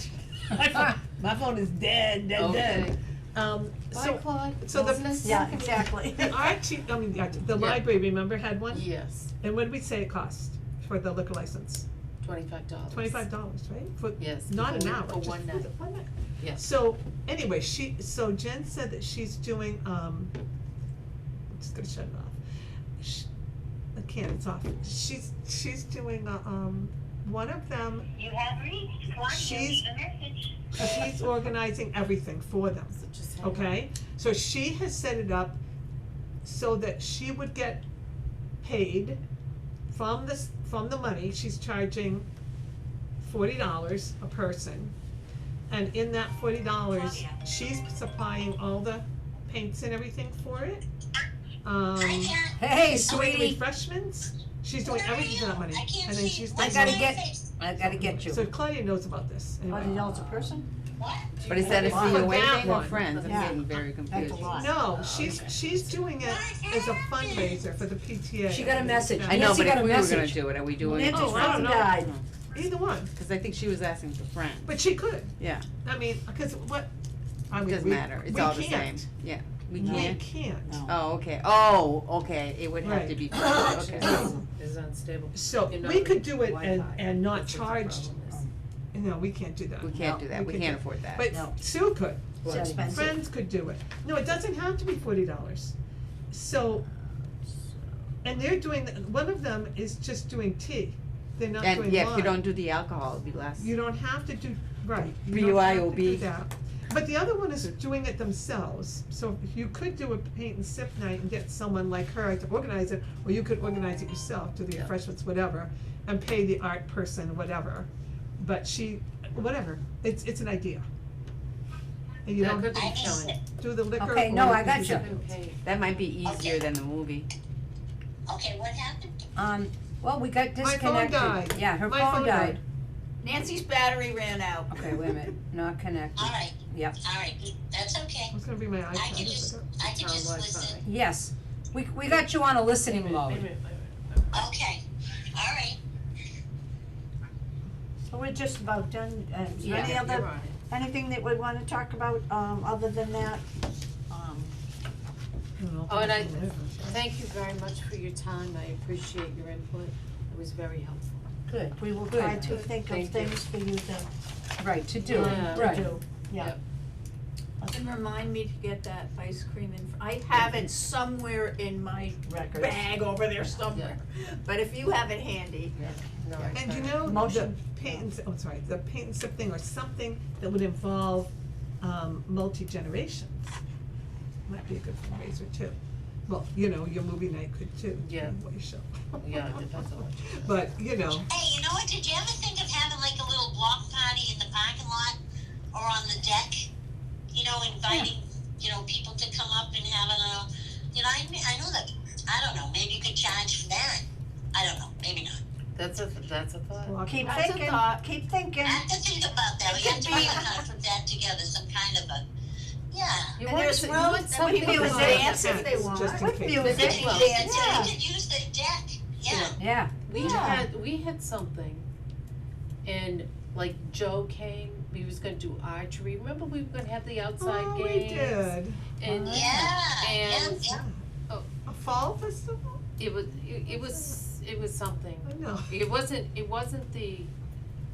My phone is dead. Okay. Bye, So, Claude. so the- Nice Yeah, talking to you. exactly. the art team, the Yeah. library, remember, had one? Yes, And what did we say it cost for the liquor license? $25. $25, right? For, Yes. not an for- hour, For just one night, one night. yes. So, anyway, so Jen said that she's doing, I'm just gonna shut it off. I can't, it's off. She's doing, one of them, You have reached Claudia, She's- the message. she's organizing everything for them. So just hang on. Okay, so she has set it up so that she would get paid from the money, she's charging $40 a person. And in that $40, she's supplying all the paints and everything for it. Hey, She's doing sweetie, refreshments, she's doing everything for that money, and then she's I doing. gotta get you. So Claudia knows about this, anyway. $40 a person? But is that a Wow. COA That thing or one. friends? I'm Yeah. getting very That's confused. a lot. No, she's doing it as a fundraiser for the PTA. She got a message. I know, Nancy but got if a we were gonna message. do it, are we doing it? Nancy's Oh, I don't friend know. died. Either one, Cause I think she was asking for friends. but she could, Yeah, I mean, cause what, I it mean, doesn't matter, it's we all the same. can't. Yeah, we No. We can't. can't. No. Oh, okay, it would have to Right. be friends, okay. Is unstable. So You're not we could with do it and, Wi-Fi. and not That's what the charge, problem is. no, we can't do that. We can't do that, we could can't do- afford that. But No. Sue could, It's expensive. friends could do it. No, it doesn't have to be $40. So, and they're doing, one of them is just doing tea, they're not doing wine. And yeah, if you don't do the alcohol, it'd be less. You don't have to do, right, you don't have to do BYOB. that. But the other one is doing it themselves, so you could do a paint and sip night and get someone like her to organize it, or you could organize it yourself, do the Yeah. refreshments, whatever, and pay the art person, whatever. But whatever, it's an idea. And you That don't could be showing. do the liquor. Okay, or no, you I can got do you. something Sip else. and paint. That might be easier than the movie. Okay, what happened? Well, we got My phone disconnected. died. Yeah, her My phone phone died. Nancy's battery ran out. Okay, wait a minute, not connected. Alright, Yep, alright, that's okay. It's gonna be my I can iPad. just, I can On just Wi-Fi. listen. yes, we got you on a listening Wait a mode. minute. Okay, alright. So we're just about done, is there Yeah, any you're other, on it. anything that we wanna talk about, other than that? I don't know if Oh, and it's on there. Thank you very much for your time, I appreciate your input, it was very helpful. Good, we will try to think of Thank you. things for you to, right, to do, Yeah. to Right. do, yeah. Yep. And remind me to get that ice cream in, I have it somewhere in my Records. bag over there somewhere. But if you have it handy, No, I And you tried. know, the Motion. paint and, oh, sorry, the paint and sip thing or something that would involve, multi-generations. Might be a good fundraiser too. Well, you know, your movie night could too. Yeah. What you show. Yeah, it depends on what you do. But, you know, Hey, you know what, did you ever think of having like a little block party in the parking lot or on the deck? You know, inviting, you know, people to come up and having a, you know, I know that, I don't know, maybe you could charge for that. I don't know, maybe not. That's a thought. block- Keep That's a thinking, thought. keep thinking. I have to think about that, we It have to could be- kind of put that together, some kind of a, yeah. You And want there's you room- want and we something can about dance it. if they want. Just in With case. music. They can Well, dance, yeah. they could use the deck, yeah. Yeah, We had something, and like Joe came, we was gonna do archery, remember we were gonna have the outside oh, games? we did. And, Yeah, yeah, and yeah. A fall festival? it was something, I know. it wasn't the,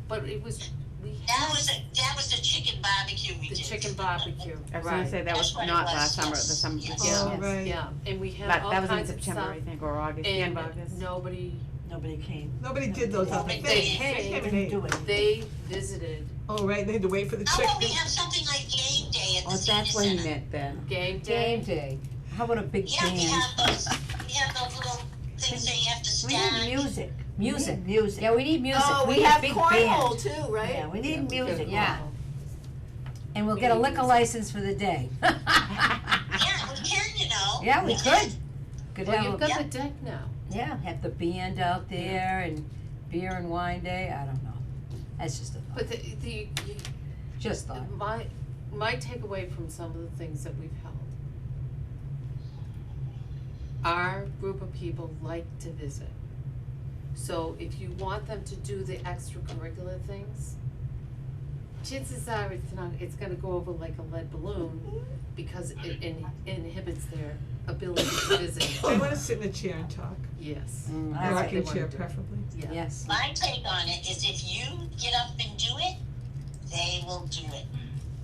but it was, we That had was the chicken barbecue we the did. chicken barbecue, I was gonna right, say, that was That's what it not was, last summer, the yes, summer yes. before. Oh, right. yeah, and we had That, all that was in kinds of September, stuff, I think, or August, the end and of August. nobody Nobody came. Nobody did those other Nobody things. did. They came and Didn't ate. do it. They visited Oh, right, they had to wait for the How about we chicken. have something like game day at the Oh, senior that's what he center? meant then. game Game day. day. How about a big Yeah, we band? have those little things that you have to We stand. need music. Music. We need music. Yeah, we need music. Oh, we need a have big cornhole band. too, right? Yeah, we need music. Yeah. And we'll get a We need liquor music. license for the day. Yeah, we can, you know. Yeah, we could. Could Well, have, you've a- got the deck now. yeah, have the band out there and beer and wine day, I don't know. That's just a thought, But the just thought. my takeaway from some of the things that we've held. Our group of people like to visit. So if you want them to do the extracurricular things, chances are it's gonna go over like a lead balloon because it inhibits their ability to visit. They wanna sit in a chair and talk. Yes. Mm, I A like rocking it. chair preferably. Yeah. Yes. My take on it is if you get up and do it, they will do it.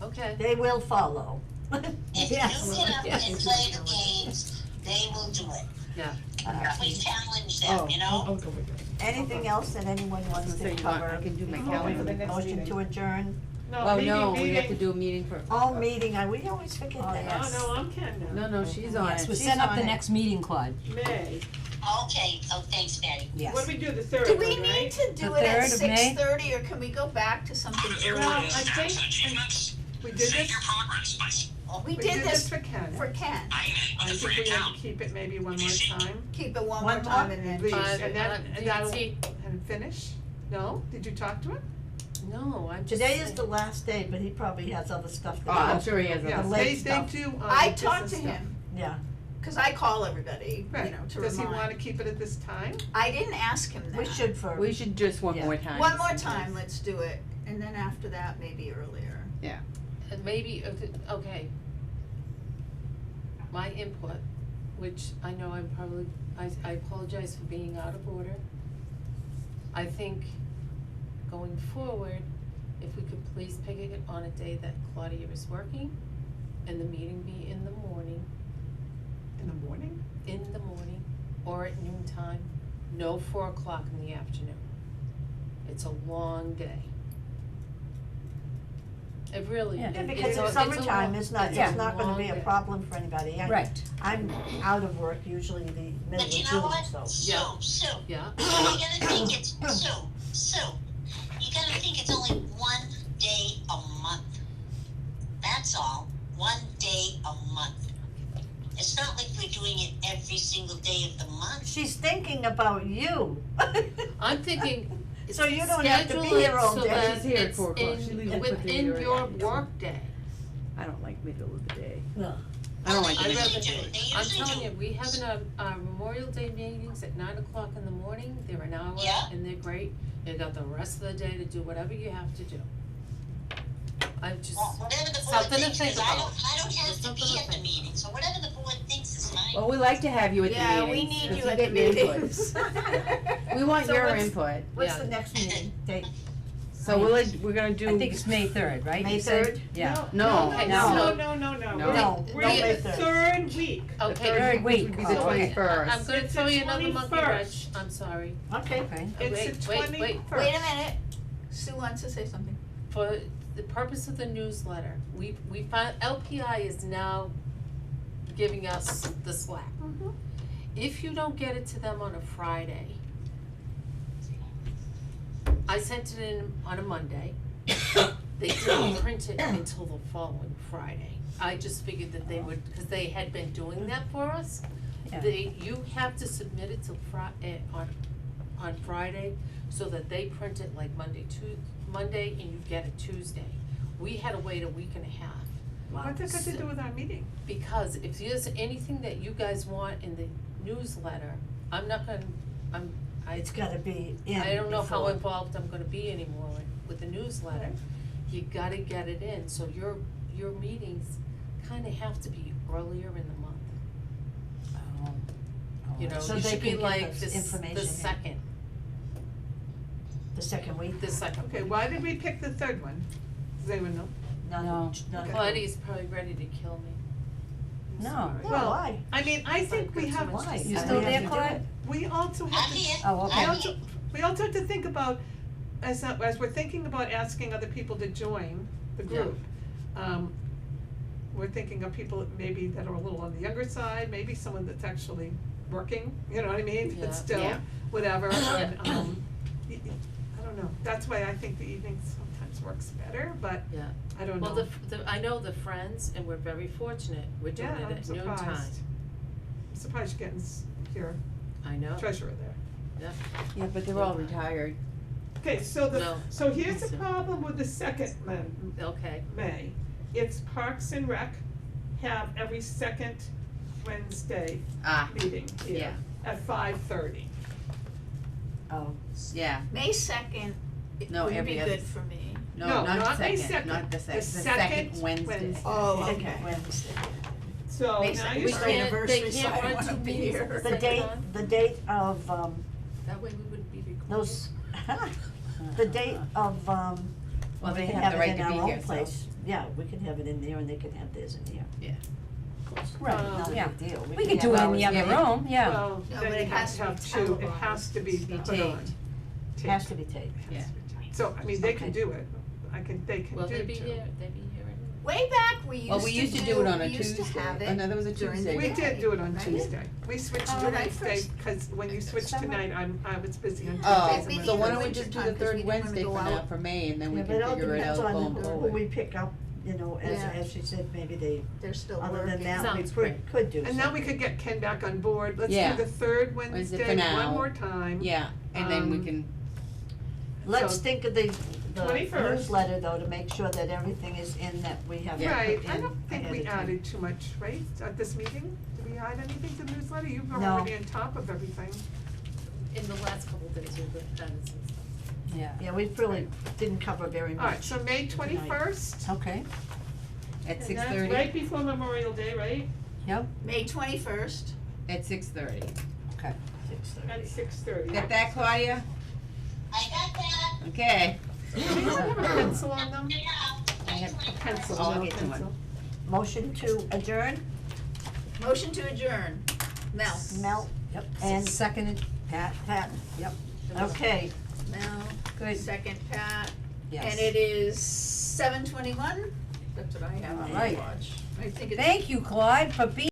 Okay. They will follow. If Yes. you get up Yes. and play the games, they will do it. Yeah. We challenge them, you know? Oh, my God. Anything else that anyone wants So to you want, cover? I can do my Oh, calendar. for the next Motion meeting. to adjourn. No, no, we have to meeting. do a meeting for. Oh, meeting, we always forget Oh, that. yes. Oh, no, I'm Ken now. No, she's on Yes, it. we're So She's set up on the it. next meeting, Claude. May. Okay, oh, thanks, Patty. Yes. What do we do, the third Do one, we right? need to do The it at 3rd of May? 6:30 or can we go back to something Well, earlier? I think, we did this, We we did this for Ken. for Ken. I think we have to keep it maybe one more time, Keep it one One more time more? and then. please, Uh, and then, do and you that'll, see- and finish? No? Did you talk to him? No, I'm just Today is saying. the last day, but he probably has other stuff to do. Oh, I'm sure he has Yeah, other. late they stuff. do, I business talked to stuff. him, Yeah, cause I call everybody, you Right, know, to does he wanna remind. keep it at this time? I didn't ask him that. we should for. We should just one Yeah. more time. One more just in time, case. let's do it, and then after that, maybe earlier. And maybe, okay. My input, which I know I'm probably, I apologize for being out of order. I think going forward, if we could please pick it on a day that Claudia is working and the meeting be in the morning, In the morning? or at noon time, no 4 o'clock in the afternoon. It's a long day. It really, Yeah. Yeah, it's because a it's summertime, long- it's not, Yeah. it's not gonna be a long day. problem for anybody. Right. I'm out of work usually the middle But of you know June, what? so. Yeah. Sue, Yeah, you gotta think it's, Sue, you gotta think it's only one day a month. That's all, one day a month. It's not like we're doing it every single day of the month. She's thinking about you. I'm thinking, So you don't have to be schedule it here all so day. that She's here at it's 4 o'clock. in- She leaves at within 4:30 your already. workday. I don't like middle of the day. No. I don't like They I'd middle rather usually of do, the they day. I'm usually telling do. you, we have our Memorial Day meetings at 9 o'clock in the morning, they're an hour Yeah. and they're great. You got the rest of the day to do whatever you have to do. I'm just, Well, whatever the board something to thinks, think 'cause about. I don't have Just to something be to at the think meeting, so whatever the board thinks is fine. Well, we like to have you at the Yeah, we meetings, need 'cause you we at get the your input. meetings. We want So your what's- input. What's Yeah. the next meeting date? So we're gonna do. I think it's May 3rd, right? May You said? 3rd? Yeah. No, Okay, No, so- no. No. No, We're no, in May the 3rd. third week. Okay, third week would be the so wait, 21st. I'm gonna It's throw the you another monkey 21st. wrench, I'm sorry. Okay. Okay. It's the Wait, 21st. Wait a minute, Sue wants to say something. For the purpose of the newsletter, we found, LPI is now giving us the slack. If you don't get it to them on a Friday, I sent it in on a Monday. They didn't print it until the following Friday. I just figured that they would, cause they had been doing that for us. Yeah. You have to submit it till on Friday, so that they print it like Monday and you get it Tuesday. We had to wait a week and a half. What's that got to do with our meeting? Because if there's anything that you guys want in the newsletter, I'm not gonna, It's gotta be in I don't know how before. involved I'm gonna be anymore with the newsletter. Right. You gotta get it in, so your meetings kinda have to be earlier in the month. You know, So it they should be can give like us the information in. second, The second week? the second Okay, week. why did we pick the third one? Does anyone know? None, none. Claudia's probably ready to kill me. I'm No. sorry. No, Well, why? I mean, I think we have. Why? You I still have there, to do Claude? it. we also have I'm to. here. Oh, okay. We also have to think about, as we're thinking about asking other people to join the group, we're thinking of people maybe that are a little on the younger side, maybe someone that's actually working, you know what I mean? Yeah. But still, Yeah. whatever, and, I don't know, that's why I think the evening sometimes works better, but Yeah. I don't know. Well, I know the Friends, and we're very fortunate, we're doing Yeah, it I'm at noon time. surprised. I'm surprised you're getting your I know, treasurer there. Yeah, but they're all retired. Okay, so No. so here's the So- problem with the second okay, May. It's Parks and Rec have every second Wednesday Ah, meeting here yeah, at 5:30. Oh, yeah. May second, it No, would every be other good for me. No, No, not not the May second, not the second. second, The the second second Wednesday. Wednesday. Oh, second okay. Wednesday. So May now second you're is our saying, anniversary, so I run wanna two be meetings here. at The the date, time? the date of, that way we wouldn't be recording. those, the date of, Well, when they we have have the it right in to our be own here, so. place. Yeah, we can have it in there and they can have theirs in here. Yeah. Right, not a yeah. big deal. We can could have do it in ours the in other there. room, well, No, then but you it have has to to have be two, it televised has to be and put stuff. on. Has to be taped. Yeah. So, I mean, they can Okay. do it, they can Will do they be two. here, they be here anyway? Way back, we Well, we used to do it on a we used to Tuesday. have Oh, it no, that was a during the Tuesday. We day, did do it on right? Tuesday, we switched Oh, to when I Wednesday, first- cause when you switched Summer. tonight, I was busy on Tuesdays Oh, and Maybe so in why the don't we winter just do time, the 'cause we third didn't wanna Wednesday go for now, out. for May, and then we Yeah, can but it all figure it depends out on going who forward. we pick up, you know, Yeah. as she said, maybe they, They're still other working. than that, we Sounds great. could do And now we something. could get Ken back on board, let's Yeah. do the third Wednesday Wednesday for now. one more time. Yeah, and then we Um, can, Let's so- think of the 21st. newsletter though, to make sure that everything is in that we have put in Right, I don't think ahead we of time. added too much, right, at this meeting? Did we add anything to the newsletter? You were No. already on top of everything. In the last couple of days, we've added some stuff. Yeah, we really didn't cover very much. Alright, so May 21st, Okay, at and 6:30. that's right before Memorial Day, right? yep, May 21st. At 6:30. okay, 6:30. At 6:30. Got that, Claudia? I got that. Okay. Do you have a pencil on them? I have A pencil, I'll no get to one. pencil. Motion to adjourn, Motion to adjourn. Mel. Mel, yep, and seconded, Pat, yep, okay, Mel. Good. Second, Pat. yes. And it is 7:21. That's what I have on my Alright. watch. I think it's Thank you, Claude, for being